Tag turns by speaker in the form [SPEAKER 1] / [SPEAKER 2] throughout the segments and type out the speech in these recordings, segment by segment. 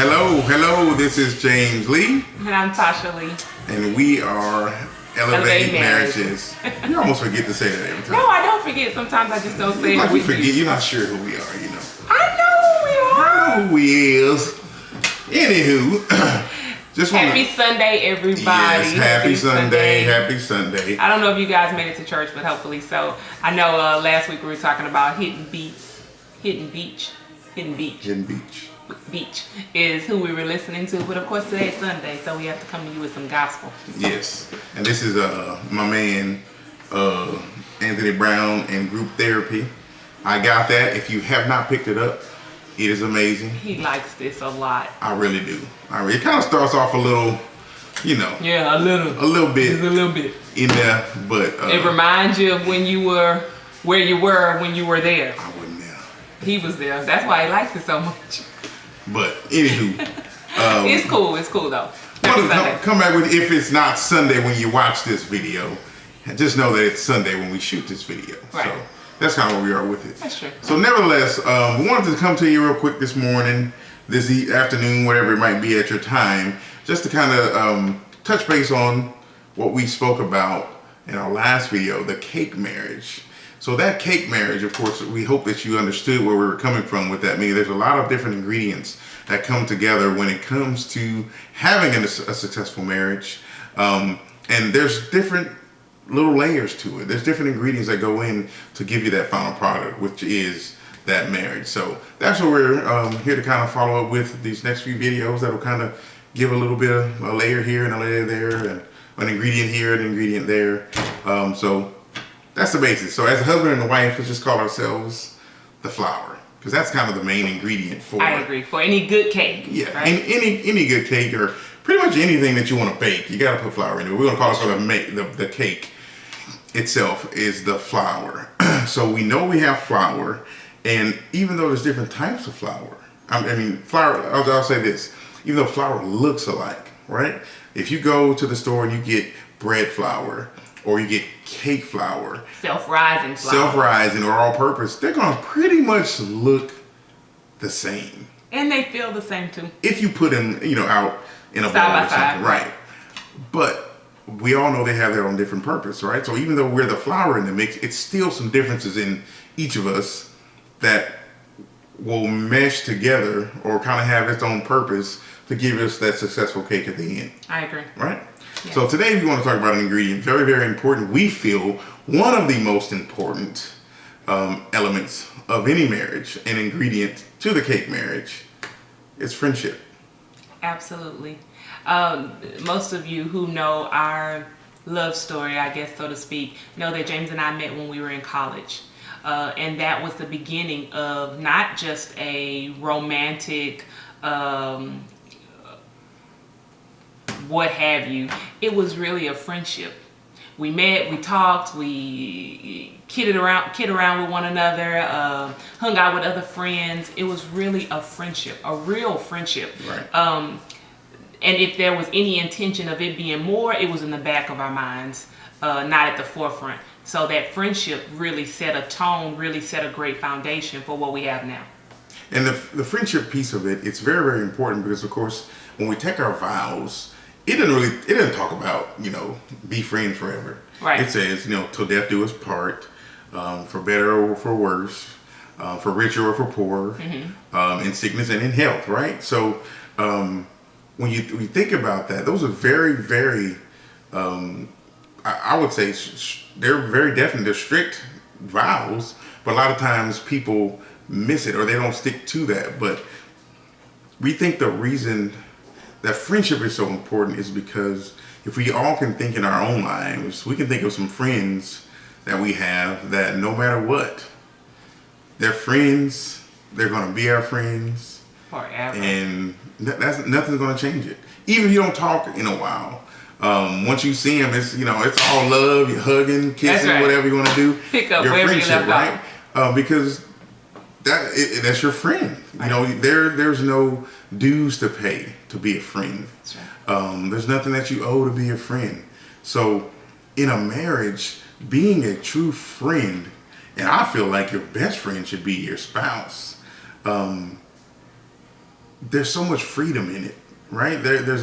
[SPEAKER 1] Hello, this is James Lee.
[SPEAKER 2] And I'm Tasha Lee.
[SPEAKER 1] And we are Elevate Marriages. You almost forget to say that every time.
[SPEAKER 2] No, I don't forget. Sometimes I just don't say
[SPEAKER 1] like
[SPEAKER 2] it.
[SPEAKER 1] You forget, you're not sure who we are, you know.
[SPEAKER 2] I know who we are.
[SPEAKER 1] I know who we is. Anywho, just want
[SPEAKER 2] Happy Sunday, everybody.
[SPEAKER 1] Yes, happy Sunday. Happy Sunday.
[SPEAKER 2] I don't know if you guys made it to church, but hopefully so. I know last week we were talking about Hidden Beach is who we were listening to, but of course today's Sunday, so we have to come to you with some gospel.
[SPEAKER 1] Yes, and this is my man Anthony Brown and Group Therapy. I got that. If you have not picked it up, it is amazing.
[SPEAKER 2] He likes this a lot.
[SPEAKER 1] I really do. It kind of starts off a little, you know.
[SPEAKER 2] Yeah, a little bit
[SPEAKER 1] in there, but
[SPEAKER 2] it reminds you of when you were where you were when you were there.
[SPEAKER 1] I wasn't there.
[SPEAKER 2] He was there. That's why he likes it so much.
[SPEAKER 1] But anywho,
[SPEAKER 2] it's cool though.
[SPEAKER 1] Come back with, if it's not Sunday when you watch this video, just know that it's Sunday when we shoot this video.
[SPEAKER 2] Right.
[SPEAKER 1] So that's kind of where we are with it.
[SPEAKER 2] That's true.
[SPEAKER 1] So nevertheless, we wanted to come to you real quick this morning, this afternoon, whatever it might be at your time, just to kind of touch base on what we spoke about in our last video, the cake marriage. So that cake marriage, of course, we hope that you understood where we were coming from with that. Meaning there's a lot of different ingredients that come together when it comes to having a successful marriage. And there's different little layers to it. There's different ingredients that go in to give you that final product, which is that marriage. So that's what we're here to kind of follow up with these next few videos that will kind of give a little bit of a layer here and a layer there and an ingredient here and an ingredient there. So that's the basis. So as a husband and a wife, let's just call ourselves the flour, because that's kind of the main ingredient for.
[SPEAKER 2] I agree. For any good cake.
[SPEAKER 1] Yeah,
[SPEAKER 2] right?
[SPEAKER 1] any good cake or pretty much anything that you want to bake, you got to put flour in it. We're gonna call it the cake itself is the flour. So we know we have flour, and even though there's different types of flour, I mean flour. I'll say this: even though flour looks alike, right? If you go to the store and you get bread flour, or you get cake flour, self-rising or all-purpose, they're gonna pretty much look the same.
[SPEAKER 2] And they feel the same too.
[SPEAKER 1] If you put them, out in a bowl or something, right? But we all know they have their own different purpose, right? So even though we're the flour in the mix, it's still some differences in each of us that will mesh together or kind of have its own purpose to give us that successful cake at the end.
[SPEAKER 2] I agree.
[SPEAKER 1] Right?
[SPEAKER 2] Yes.
[SPEAKER 1] So today we want to talk about an ingredient, very, very important. We feel one of the most important elements of any marriage, an ingredient to the cake marriage, is friendship.
[SPEAKER 2] Absolutely. Most of you who know our love story, I guess, so to speak, know that James and I met when we were in college. And that was the beginning of not just a romantic what have you. It was really a friendship. We met, we talked, we kidded around with one another, hung out with other friends. It was really a friendship, a real friendship.
[SPEAKER 1] Right.
[SPEAKER 2] And if there was any intention of it being more, it was in the back of our minds, not at the forefront. So that friendship really set a tone, really set a great foundation for what we have now.
[SPEAKER 1] And the friendship piece of it, it's very, very important because, of course, when we take our vows, it doesn't talk about, be friends forever.
[SPEAKER 2] Right.
[SPEAKER 1] It says, till death do us part, for better or for worse, for richer or for poorer, in sickness and in health, right? So when you think about that, those are very, very, I would say they're very definite. They're strict vows, but a lot of times people miss it or they don't stick to that. But we think the reason that friendship is so important is because if we all can think in our own lives, we can think of some friends that we have that no matter what, they're friends, they're going to be our friends
[SPEAKER 2] forever,
[SPEAKER 1] and nothing's going to change it. Even if you don't talk in a while, once you see them, it's it's all love, you're hugging, kissing, right. Whatever you want to do.
[SPEAKER 2] Pick up
[SPEAKER 1] your
[SPEAKER 2] wherever you left
[SPEAKER 1] right? Because that's your friend. Right. There's no dues to pay to be a friend.
[SPEAKER 2] That's right.
[SPEAKER 1] There's nothing that you owe to be a friend. So in a marriage, being a true friend, and I feel like your best friend should be your spouse. there's so much freedom in it, right? There's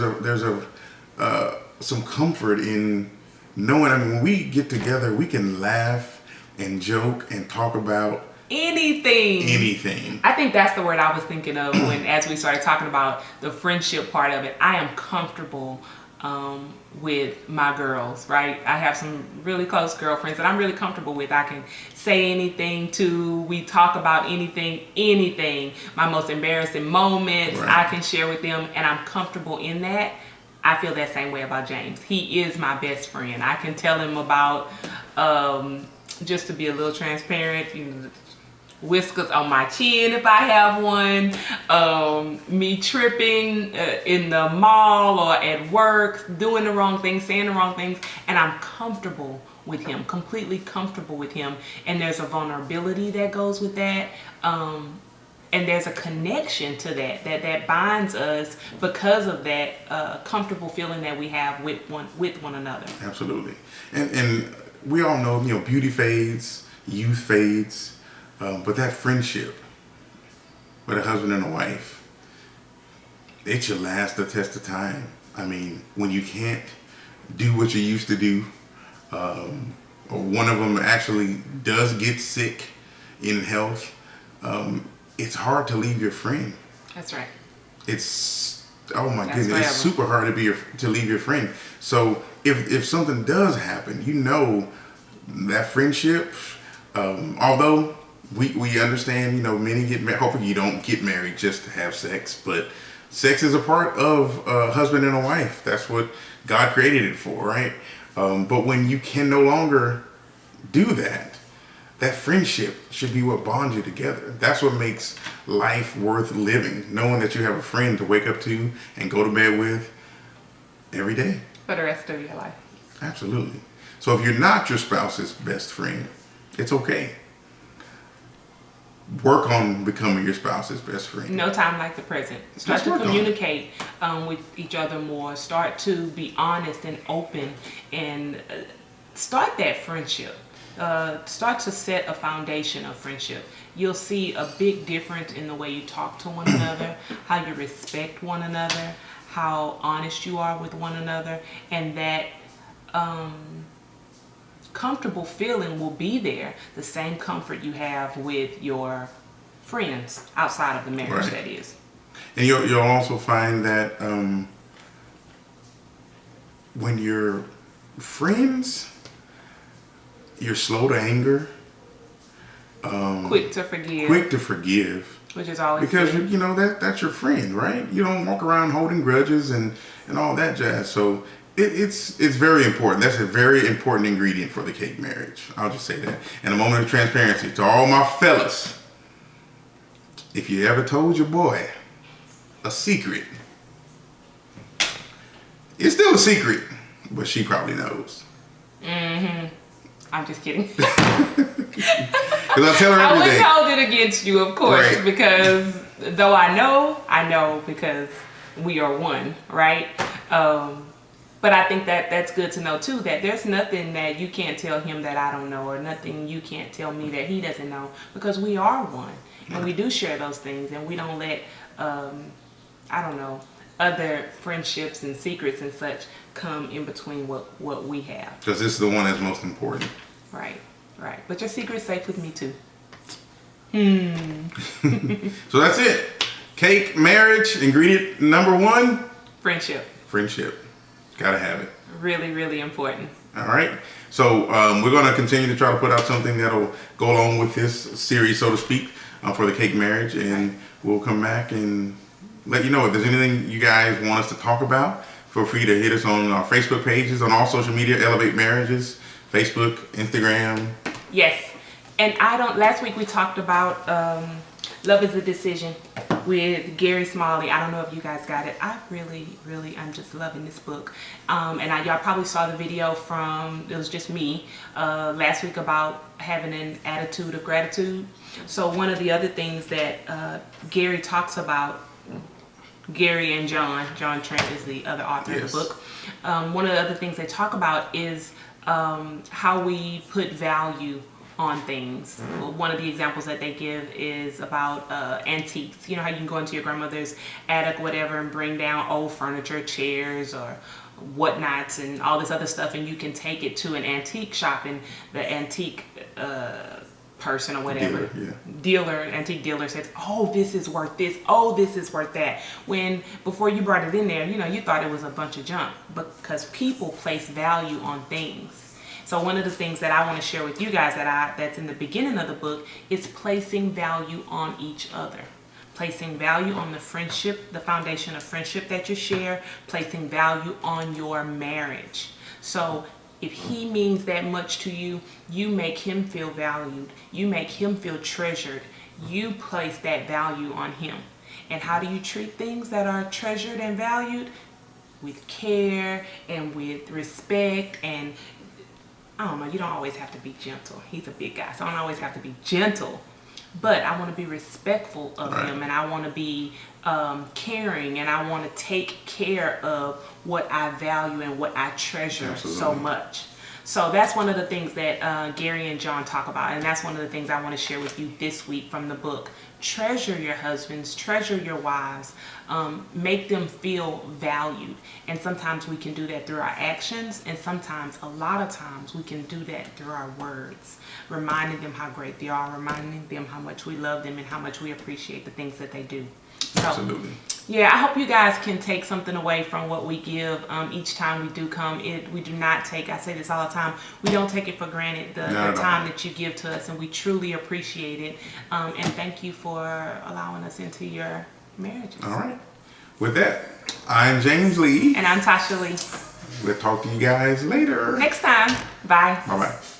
[SPEAKER 1] some comfort in knowing. I mean, when we get together, we can laugh and joke and talk about
[SPEAKER 2] anything. I think that's the word I was thinking of as we started talking about the friendship part of it. I am comfortable with my girls, right? I have some really close girlfriends that I'm really comfortable with. I can say anything to. We talk about anything. My most embarrassing moments,
[SPEAKER 1] right.
[SPEAKER 2] I can share with them, and I'm comfortable in that. I feel that same way about James. He is my best friend. I can tell him about, just to be a little transparent, whiskers on my chin if I have one, me tripping in the mall or at work, doing the wrong things, saying the wrong things, and I'm comfortable with him, completely comfortable with him. And there's a vulnerability that goes with that. And there's a connection to that binds us because of that comfortable feeling that we have with one another.
[SPEAKER 1] Absolutely. And we all know, beauty fades, youth fades, but that friendship with a husband and a wife, it should last the test of time. I mean, when you can't do what you used to do, or one of them actually does get sick in health, it's hard to leave your friend.
[SPEAKER 2] That's right.
[SPEAKER 1] It's, oh my goodness,
[SPEAKER 2] forever.
[SPEAKER 1] It's super hard to leave your friend. So if something does happen, that friendship, although we understand, many get married. Hopefully you don't get married just to have sex, but sex is a part of a husband and a wife. That's what God created it for, right? But when you can no longer do that, that friendship should be what bonds you together. That's what makes life worth living. Knowing that you have a friend to wake up to and go to bed with every day.
[SPEAKER 2] For the rest of your life.
[SPEAKER 1] Absolutely. So if you're not your spouse's best friend, it's okay. Work on becoming your spouse's best friend.
[SPEAKER 2] No time like the present. Start to communicate with each other more. Start to be honest and open, and start that friendship. Start to set a foundation of friendship. You'll see a big difference in the way you talk to one another, how you respect one another, how honest you are with one another, and that comfortable feeling will be there. The same comfort you have with your friends outside of the marriage,
[SPEAKER 1] right.
[SPEAKER 2] That is.
[SPEAKER 1] And you'll also find that when you're friends, you're slow to anger.
[SPEAKER 2] Quick to forgive.
[SPEAKER 1] Quick to forgive.
[SPEAKER 2] Which is always
[SPEAKER 1] because
[SPEAKER 2] good.
[SPEAKER 1] that's your friend, right? You don't walk around holding grudges and all that jazz. So it's very important. That's a very important ingredient for the cake marriage. I'll just say that. And a moment of transparency to all my fellas. If you ever told your boy a secret, it's still a secret, but she probably knows.
[SPEAKER 2] Mm-hmm. I'm just kidding.
[SPEAKER 1] Because I tell her every day.
[SPEAKER 2] I wouldn't hold it against you, of course,
[SPEAKER 1] right.
[SPEAKER 2] Because though I know because we are one, right? But I think that's good to know too, that there's nothing that you can't tell him that I don't know, or nothing you can't tell me that he doesn't know, because we are one, and we do share those things, and we don't let other friendships and secrets and such come in between what we have.
[SPEAKER 1] Because this is the one that's most important.
[SPEAKER 2] Right. But your secret's safe with me too.
[SPEAKER 1] So that's it. Cake marriage, ingredient number 1.
[SPEAKER 2] Friendship.
[SPEAKER 1] Gotta have it.
[SPEAKER 2] Really, really important.
[SPEAKER 1] All right. So we're going to continue to try to put out something that'll go along with this series, so to speak, for the cake marriage. And we'll come back and let you know if there's anything you guys want us to talk about. Feel free to hit us on our Facebook pages, on all social media, Elevate Marriages, Facebook, Instagram.
[SPEAKER 2] Yes. And last week we talked about Love is a Decision with Gary Smalley. I don't know if you guys got it. I'm just loving this book. And y'all probably saw the video it was just me, last week about having an attitude of gratitude. So one of the other things that Gary talks about, Gary and John Trent is the other author of the book. One of the other things they talk about is how we put value on things. One of the examples that they give is about antiques. You know how you can go into your grandmother's attic, whatever, and bring down old furniture, chairs, or whatnots, and all this other stuff, and you can take it to an antique shop, and the antique person or whatever antique dealer says, oh, this is worth this, oh, this is worth that, when before you brought it in there, you know, you thought it was a bunch of junk, because people place value on things. So one of the things that I want to share with you guys that's in the beginning of the book is placing value on each other. Placing value on the friendship, the foundation of friendship that you share, placing value on your marriage. So if he means that much to you, you make him feel valued. You make him feel treasured. You place that value on him. And how do you treat things that are treasured and valued? With care and with respect, and I don't know, you don't always have to be gentle. He's a big guy, so I don't always have to be gentle. But I want to be respectful of him, and I want to be caring, and I want to take care of what I value and what I treasure so much. So that's one of the things that Gary and John talk about, and that's one of the things I want to share with you this week from the book. Treasure your husbands, treasure your wives, make them feel valued. And sometimes we can do that through our actions, and sometimes, a lot of times, we can do that through our words, reminding them how great they are, reminding them how much we love them and how much we appreciate the things that they do. So, absolutely. Yeah, I hope you guys can take something away from what we give each time we do come. We do not take, I say this all the time, we don't take it for granted, the time that you give to us, and we truly appreciate it. And thank you for allowing us into your marriages.
[SPEAKER 1] All right. With that, I'm James Lee.
[SPEAKER 2] And I'm Tasha Lee.
[SPEAKER 1] We'll talk to you guys later.
[SPEAKER 2] Next time. Bye.
[SPEAKER 1] Bye-bye.